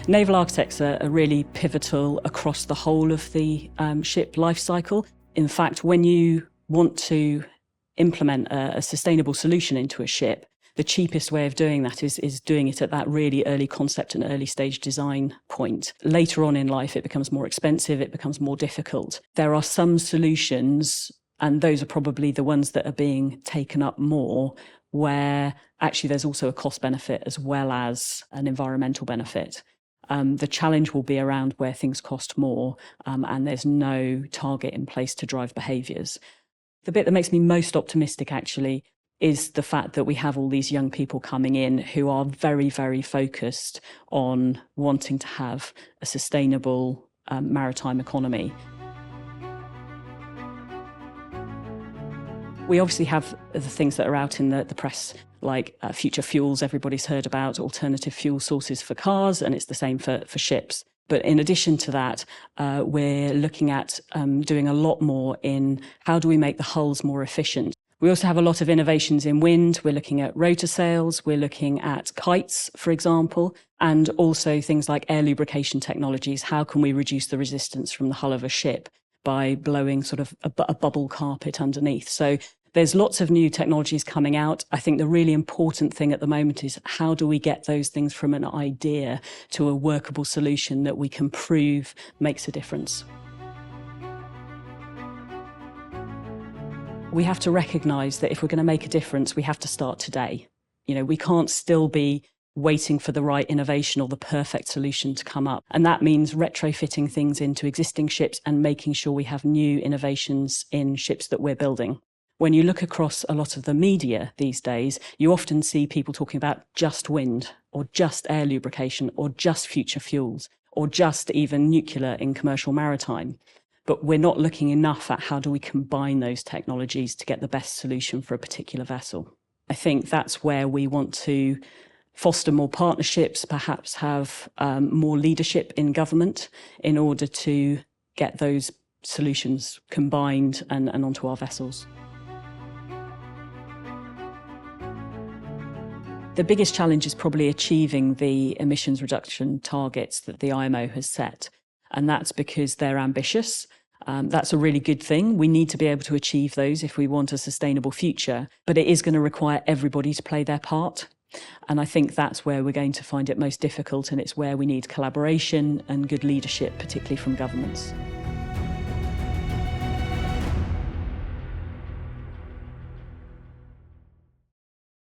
Naval architects are really pivotal across the whole of the ship life cycle. In fact, when you want to implement a sustainable solution into a ship, the cheapest way of doing that is doing it at that really early concept and early stage design point. Later on in life, it becomes more expensive, it becomes more difficult. There are some solutions, and those are probably the ones that are being taken up more, where actually there's also a cost benefit as well as an environmental benefit. The challenge will be around where things cost more and there's no target in place to drive behaviours. The bit that makes me most optimistic actually is the fact that we have all these young people coming in who are very, very focused on wanting to have a sustainable maritime economy. We obviously have the things that are out in the press, like future fuels everybody's heard about, alternative fuel sources for cars, and it's the same for ships. But in addition to that, we're looking at doing a lot more in how do we make the hulls more efficient. We also have a lot of innovations in wind. We're looking at rotor sails, we're looking at kites, for example, and also things like air lubrication technologies. How can we reduce the resistance from the hull of a ship by blowing sort of a bubble carpet underneath? So there's lots of new technologies coming out. I think the really important thing at the moment is how do we get those things from an idea to a workable solution that we can prove makes a difference. We have to recognise that if we're going to make a difference, we have to start today. You know, we can't still be waiting for the right innovation or the perfect solution to come up. And that means retrofitting things into existing ships and making sure we have new innovations in ships that we're building. When you look across a lot of the media these days, you often see people talking about just wind or just air lubrication or just future fuels or just even nuclear in commercial maritime. But we're not looking enough at how do we combine those technologies to get the best solution for a particular vessel. I think that's where we want to foster more partnerships, perhaps have more leadership in government in order to get those solutions combined and onto our vessels. The biggest challenge is probably achieving the emissions reduction targets that the IMO has set. And that's because they're ambitious. That's a really good thing. We need to be able to achieve those if we want a sustainable future, but it is going to require everybody to play their part. And I think that's where we're going to find it most difficult, and it's where we need collaboration and good leadership, particularly from governments.